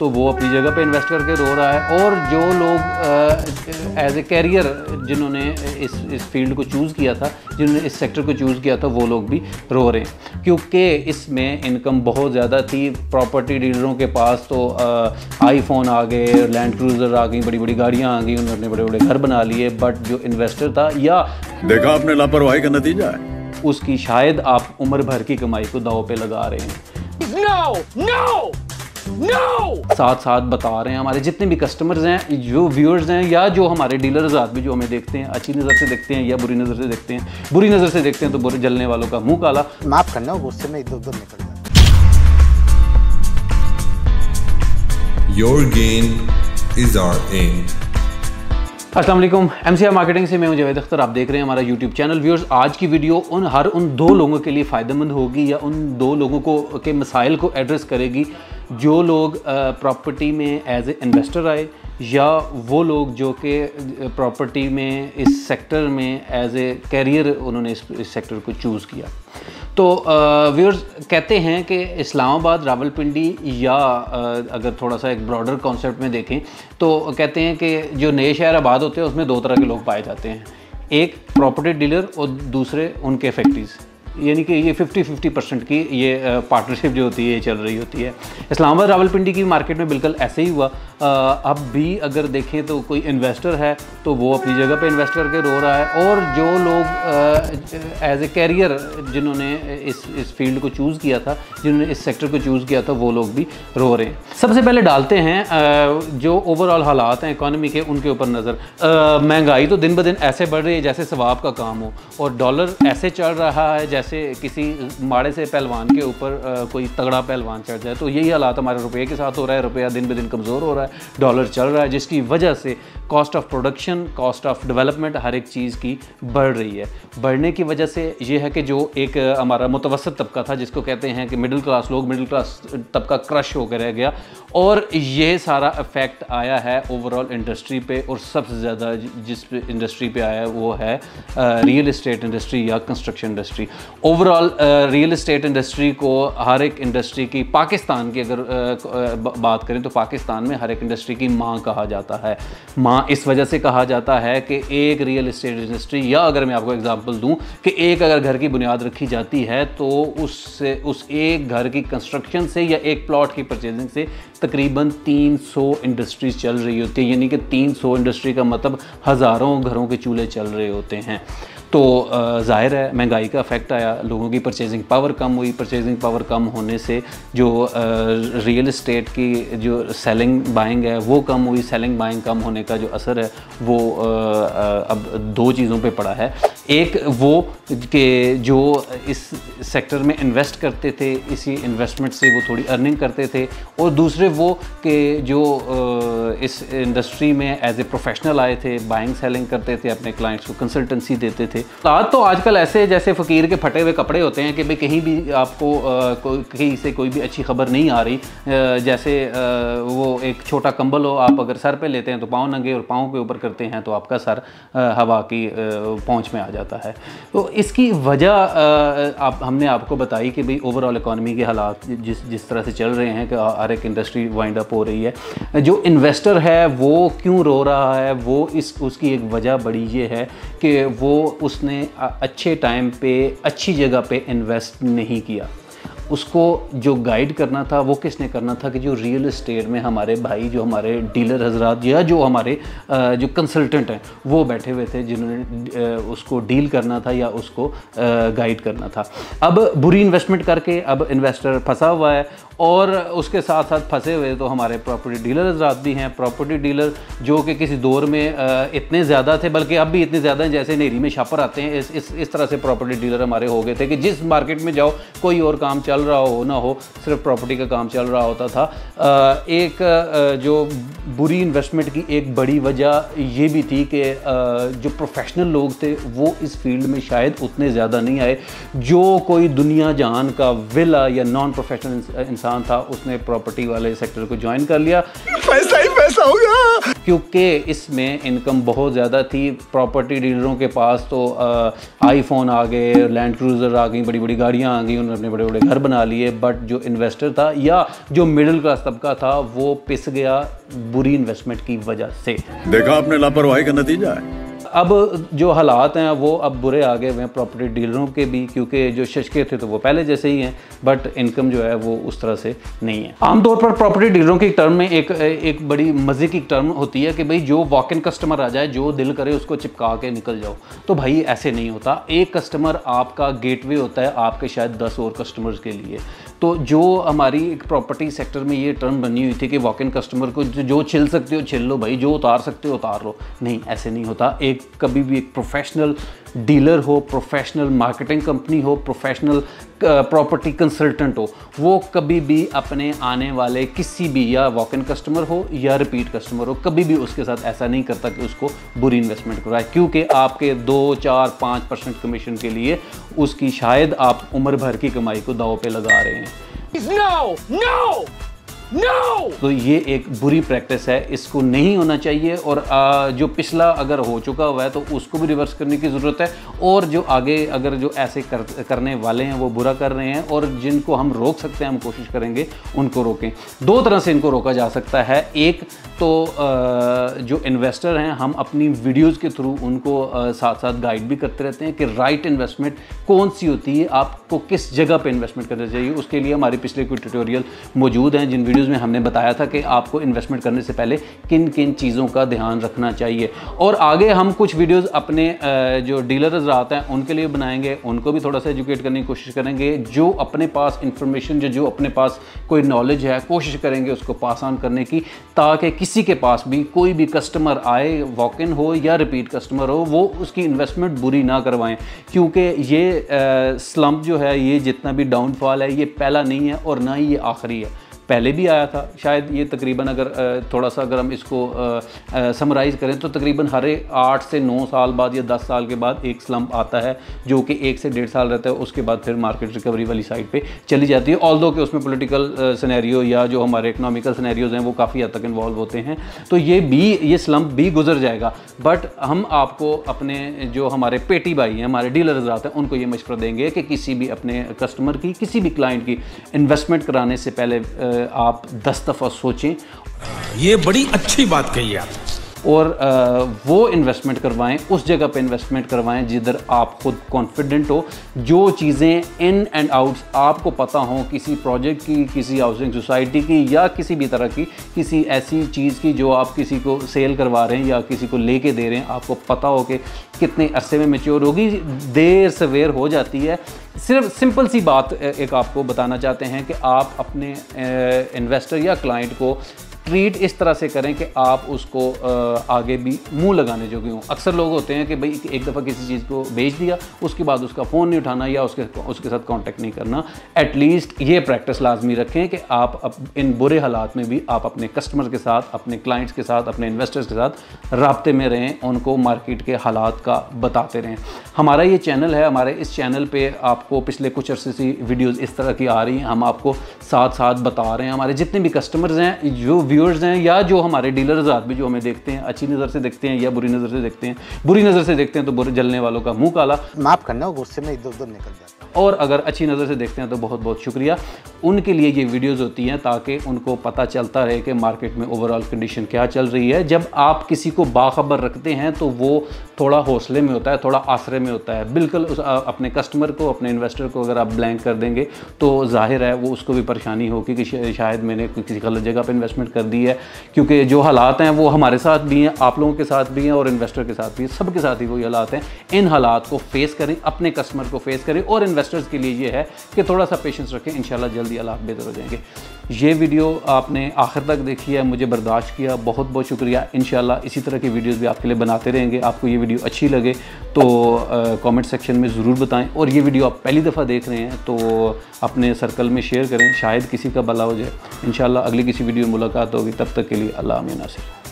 तो वो अपनी जगह पे इन्वेस्ट करके रो रहा है, और जो लोग एज ए कैरियर जिन्होंने इस फील्ड को चूज़ किया था, जिन्होंने इस सेक्टर को चूज़ किया था, वो लोग भी रो रहे हैं क्योंकि इसमें इनकम बहुत ज़्यादा थी। प्रॉपर्टी डीलरों के पास तो आईफोन आ गए, लैंड क्रूज़र आ गई, बड़ी बड़ी गाड़ियाँ आ गई, उन्होंने बड़े बड़े घर बना लिए, बट जो इन्वेस्टर था या देखा आपने लापरवाही का नतीजा है, उसकी शायद आप उम्र भर की कमाई को दाव पे लगा रहे हैं। साथ साथ बता रहे हैं हमारे जितने भी कस्टमर्स हैं, जो व्यूअर्स हैं, या जो हमारे डीलर्स भी जो हमें देखते हैं, अच्छी नज़र से देखते हैं या बुरी नज़र से देखते हैं। बुरी नज़र से देखते हैं तो बुरे जलने वालों का मुंह काला। माफ करना, गुस्से में इधर उधर निकल जाता। Your gain is our aim. अस्सलाम वालेकुम, MCR मार्केटिंग से मैं हूं जावेद अख्तर। आप देख रहे हैं हमारा यूट्यूब चैनल। व्यूअर्स, आज की वीडियो उन दो लोगों के लिए फ़ायदेमंद होगी या उन दो लोगों के मसाइल को एड्रेस करेगी जो लोग प्रॉपर्टी में एज ए इन्वेस्टर आए, या वो लोग जो कि प्रॉपर्टी में इस सेक्टर में एज ए कैरियर उन्होंने इस सेक्टर को चूज़ किया। तो व्यूअर्स, कहते हैं कि इस्लामाबाद, रावलपिंडी, या अगर थोड़ा सा एक ब्रॉडर कॉन्सेप्ट में देखें तो कहते हैं कि जो नए शहर आबाद होते हैं उसमें दो तरह के लोग पाए जाते हैं, एक प्रॉपर्टी डीलर और दूसरे उनके फैक्ट्रीज़। यानी कि ये 50-50% की ये पार्टनरशिप जो होती है ये चल रही होती है। इस्लामाबाद रावलपिंडी की मार्केट में बिल्कुल ऐसे ही हुआ। अब भी अगर देखें तो कोई इन्वेस्टर है तो वो अपनी जगह पे इन्वेस्ट करके रो रहा है, और जो लोग एज ए कैरियर जिन्होंने इस फील्ड को चूज़ किया था, जिन्होंने इस सेक्टर को चूज़ किया था, वो लोग भी रो रहे हैं। सबसे पहले डालते हैं जो ओवरऑल हालात हैं इकॉनमी के, उनके ऊपर नज़र। महंगाई तो दिन ब दिन ऐसे बढ़ रही है जैसे सवाब का काम हो, और डॉलर ऐसे चढ़ रहा है जैसे किसी माड़े से पहलवान के ऊपर कोई तगड़ा पहलवान चढ़ जाए। तो यही हालात हमारे रुपये के साथ हो रहा है। रुपया दिन ब दिन कमज़ोर हो रहा है, डॉलर चल रहा है, जिसकी वजह से cost of production, cost of development हर एक चीज़ की बढ़ रही है। बढ़ने की वजह से ये है कि जो एक हमारा मुतवसत तबका था, जिसको कहते हैं कि मिडिल क्लास लोग, मिडिल क्लास तबका क्रश होकर रह गया, और ये सारा इफ़ेक्ट आया है ओवरऑल इंडस्ट्री पे। और सबसे ज़्यादा जिस इंडस्ट्री पे आया है वो है रियल इस्टेट इंडस्ट्री या construction industry. Overall real estate industry को हर एक इंडस्ट्री की, पाकिस्तान की अगर बात करें तो पाकिस्तान में हर एक इंडस्ट्री की माँ कहा जाता है। माँ इस वजह से कहा जाता है कि एक रियल इस्टेट इंडस्ट्री, या अगर मैं आपको एग्जांपल दूं कि एक अगर घर की बुनियाद रखी जाती है तो उस एक घर की कंस्ट्रक्शन से या एक प्लॉट की परचेजिंग से तकरीबन 300 इंडस्ट्रीज चल रही होती है। यानी कि 300 इंडस्ट्री का मतलब हज़ारों घरों के चूल्हे चल रहे होते हैं। तो ज़ाहिर है महंगाई का इफेक्ट आया, लोगों की परचेजिंग पावर कम हुई। परचेजिंग पावर कम होने से जो रियल इस्टेट की जो सेलिंग बाइंग है वो कम हुई। सेलिंग बाइंग कम होने का जो असर है वो अब दो चीज़ों पे पड़ा है। एक वो कि जो इस सेक्टर में इन्वेस्ट करते थे, इसी इन्वेस्टमेंट से वो थोड़ी अर्निंग करते थे, और दूसरे वो कि जो इस इंडस्ट्री में एज ए प्रोफेशनल आए थे, बाइंग सेलिंग करते थे, अपने क्लाइंट्स को कंसल्टेंसी देते थे। आज तो आजकल ऐसे जैसे फ़कीर के फटे हुए कपड़े होते हैं कि भाई कहीं भी आपको कहीं से कोई भी अच्छी खबर नहीं आ रही। जैसे वो एक छोटा कंबल हो, आप अगर सर पे लेते हैं तो पाँव नंगे, और पाँव के ऊपर करते हैं तो आपका सर हवा की पहुंच में आ जाता है। तो इसकी वजह हमने आपको बताई कि भाई ओवरऑल इकॉनमी के हालात जिस तरह से चल रहे हैं कि हर एक इंडस्ट्री वाइंड अप हो रही है। जो इन्वेस्टर है वो क्यों रो रहा है, वो उसकी एक वजह बड़ी ये है कि वो उसने अच्छे टाइम पे अच्छी जगह पे इन्वेस्ट नहीं किया। उसको जो गाइड करना था वो किसने करना था कि जो रियल इस्टेट में हमारे भाई, जो हमारे डीलर हजरात या जो हमारे जो कंसल्टेंट हैं वो बैठे हुए थे, जिन्होंने उसको डील करना था या उसको गाइड करना था। अब बुरी इन्वेस्टमेंट करके अब इन्वेस्टर फंसा हुआ है, और उसके साथ साथ फंसे हुए तो हमारे प्रॉपर्टी डीलर हजरात भी हैं। प्रॉपर्टी डीलर जो कि किसी दौर में इतने ज़्यादा थे, बल्कि अब भी इतने ज़्यादा हैं जैसे नेरी में छापर आते हैं। इस तरह से प्रॉपर्टी डीलर हमारे हो गए थे कि जिस मार्केट में जाओ कोई और काम चल रहा हो ना हो, सिर्फ प्रॉपर्टी का काम चल रहा होता था। एक जो बुरी इन्वेस्टमेंट की एक बड़ी वजह ये भी थी कि जो प्रोफेशनल लोग थे वो इस फील्ड में शायद उतने ज़्यादा नहीं आए। जो कोई दुनिया जहान का विला या नॉन प्रोफेशनल इंसान था उसने प्रॉपर्टी वाले सेक्टर को ज्वाइन कर लिया। पैसा ही पैसा होगा, क्योंकि इसमें इनकम बहुत ज़्यादा थी। प्रॉपर्टी डीलरों के पास तो आईफोन आ गए, लैंड क्रूज़र आ गई, बड़ी बड़ी गाड़ियाँ आ गई, उन्होंने अपने बड़े बड़े घर बना लिए। बट जो इन्वेस्टर था या जो मिडिल क्लास तबका था वो पिस गया बुरी इन्वेस्टमेंट की वजह से। देखा आपने लापरवाही का नतीजा है। अब जो हालात हैं वो अब बुरे आ गए हुए हैं प्रॉपर्टी डीलरों के भी, क्योंकि जो शशके थे तो वो पहले जैसे ही हैं, बट इनकम जो है वो उस तरह से नहीं है। आमतौर पर प्रॉपर्टी डीलरों की टर्म में एक बड़ी मज़े की टर्म होती है कि भाई जो वॉक इन कस्टमर आ जाए, जो दिल करे उसको चिपका के निकल जाओ। तो भाई ऐसे नहीं होता। एक कस्टमर आपका गेटवे होता है आपके शायद 10 और कस्टमर्स के लिए। तो जो हमारी एक प्रॉपर्टी सेक्टर में ये टर्म बनी हुई थी कि वॉक इन कस्टमर को जो छिल सकते हो छिल लो भाई, जो उतार सकते हो उतार लो, नहीं ऐसे नहीं होता। कभी भी एक प्रोफेशनल डीलर हो, प्रोफेशनल मार्केटिंग कंपनी हो, प्रोफेशनल प्रॉपर्टी कंसल्टेंट हो, वो कभी भी अपने आने वाले किसी भी या वॉक इन कस्टमर हो या रिपीट कस्टमर हो, कभी भी उसके साथ ऐसा नहीं करता कि उसको बुरी इन्वेस्टमेंट कराए, क्योंकि आपके 2, 4, 5% कमीशन के लिए उसकी शायद आप उम्र भर की कमाई को दांव पे लगा रहे हैं। No! No! No! तो ये एक बुरी प्रैक्टिस है, इसको नहीं होना चाहिए। और जो पिछला अगर हो चुका हुआ है तो उसको भी रिवर्स करने की ज़रूरत है। और जो आगे अगर जो ऐसे करने वाले हैं वो बुरा कर रहे हैं और जिनको हम रोक सकते हैं हम कोशिश करेंगे उनको रोकें। 2 तरह से इनको रोका जा सकता है। एक तो जो इन्वेस्टर हैं हम अपनी वीडियोज़ के थ्रू उनको साथ साथ गाइड भी करते रहते हैं कि राइट इन्वेस्टमेंट कौन सी होती है, आपको किस जगह पे इन्वेस्टमेंट करना चाहिए। उसके लिए हमारे पिछले कोई ट्यूटोरियल मौजूद हैं जिन वीडियोज़ में हमने बताया था कि आपको इन्वेस्टमेंट करने से पहले किन किन चीज़ों का ध्यान रखना चाहिए। और आगे हम कुछ वीडियोस अपने जो डीलर हज़रात हैं उनके लिए बनाएंगे, उनको भी थोड़ा सा एजुकेट करने की कोशिश करेंगे। जो अपने पास इंफॉर्मेशन जो अपने पास कोई नॉलेज है कोशिश करेंगे उसको पास ऑन करने की, ताकि किसी के पास भी कोई भी कस्टमर आए, वॉक इन हो या रिपीट कस्टमर हो, वो उसकी इन्वेस्टमेंट बुरी ना करवाएं। क्योंकि ये स्लम्प जो है, ये जितना भी डाउनफॉल है, ये पहला नहीं है और ना ही ये आखिरी है। पहले भी आया था शायद, ये तकरीबन अगर थोड़ा सा अगर हम इसको समराइज़ करें तो तकरीबन हर 8 से 9 साल बाद या 10 साल के बाद एक स्लम्प आता है जो कि 1 से 1.5 साल रहता है। उसके बाद फिर मार्केट रिकवरी वाली साइड पे चली जाती है। ऑल्दो कि उसमें पॉलिटिकल सिनेरियो या जो हमारे इकोनॉमिकल सिनेरियोज हैं वो काफ़ी हद तक इन्वॉल्व होते हैं, तो ये स्लम्प भी गुजर जाएगा। बट हम आपको अपने जो हमारे पेटी भाई हैं, हमारे डीलर हज़रात हैं, उनको ये मशवरा देंगे कि किसी भी अपने कस्टमर की, किसी भी क्लाइंट की इन्वेस्टमेंट कराने से पहले आप 10 दफ़ा सोचें। ये बड़ी अच्छी बात कही आप। और वो इन्वेस्टमेंट करवाएं, उस जगह पे इन्वेस्टमेंट करवाएं जिधर आप खुद कॉन्फिडेंट हो, जो चीज़ें इन एंड आउट्स आपको पता हो, किसी प्रोजेक्ट की, किसी हाउसिंग सोसाइटी की या किसी भी तरह की किसी ऐसी चीज़ की जो आप किसी को सेल करवा रहे हैं या किसी को लेके दे रहे हैं, आपको पता हो कि कितने अरसे में मैच्योर होगी। देर सवेर हो जाती है। सिर्फ सिंपल सी बात एक आपको बताना चाहते हैं कि आप अपने इन्वेस्टर या क्लाइंट को ट्रीट इस तरह से करें कि आप उसको आगे भी मुंह लगाने जोगे हों। अक्सर लोग होते हैं कि भाई एक दफ़ा किसी चीज़ को बेच दिया, उसके बाद उसका फ़ोन नहीं उठाना या उसके साथ कांटेक्ट नहीं करना। एटलीस्ट ये प्रैक्टिस लाजमी रखें कि आप इन बुरे हालात में भी आप अपने कस्टमर के साथ, अपने क्लाइंट्स के साथ, अपने इन्वेस्टर्स के साथ राब्ते में रहें, उनको मार्केट के हालात का बताते रहें। हमारा ये चैनल है, हमारे इस चैनल पर आपको पिछले कुछ अरसे से वीडियोज़ इस तरह की आ रही हैं, हम आपको साथ साथ बता रहे हैं। हमारे जितने भी कस्टमर्स हैं, जो व्यूअर्स हैं या जो हमारे डीलर्स आदमी भी जो हमें देखते हैं, अच्छी नज़र से देखते हैं या बुरी नज़र से देखते हैं, बुरी नज़र से देखते हैं तो बुरे जलने वालों का मुंह काला, माफ़ करना, गुस्से में इधर उधर निकल जाता है। और अगर अच्छी नज़र से देखते हैं तो बहुत बहुत शुक्रिया। उनके लिए ये वीडियोस होती हैं ताकि उनको पता चलता रहे कि मार्केट में ओवरऑल कंडीशन क्या चल रही है। जब आप किसी को बाखबर रखते हैं तो वो थोड़ा हौसले में होता है, थोड़ा आसरे में होता है। बिल्कुल अपने कस्टमर को, अपने इन्वेस्टर को अगर आप ब्लैंक कर देंगे तो जाहिर है वो उसको भी परेशानी होगी कि शायद मैंने किसी गलत जगह पर इन्वेस्टमेंट कर दी है। क्योंकि जो हालात हैं वो हमारे साथ भी हैं, आप लोगों के साथ भी हैं और इन्वेस्टर के साथ भी, सबके साथ ही वही हालात हैं। इन हालात को फेस करें, अपने कस्टमर को फेस करें और इन्वेस्टर्स के लिए ये है कि थोड़ा सा पेशेंस रखें, इंशाल्लाह जल्दी हालात बेहतर हो जाएंगे। ये वीडियो आपने आखिर तक देखी है, मुझे बर्दाश्त किया, बहुत बहुत शुक्रिया। इंशाल्लाह इसी तरह की वीडियोस भी आपके लिए बनाते रहेंगे। आपको ये वीडियो अच्छी लगे तो कमेंट सेक्शन में ज़रूर बताएं, और ये वीडियो आप पहली दफ़ा देख रहे हैं तो अपने सर्कल में शेयर करें, शायद किसी का भला हो जाए। इंशाल्लाह अगली किसी वीडियो में मुलाकात होगी, तब तक के लिए अल्लाह आमीन नासिर।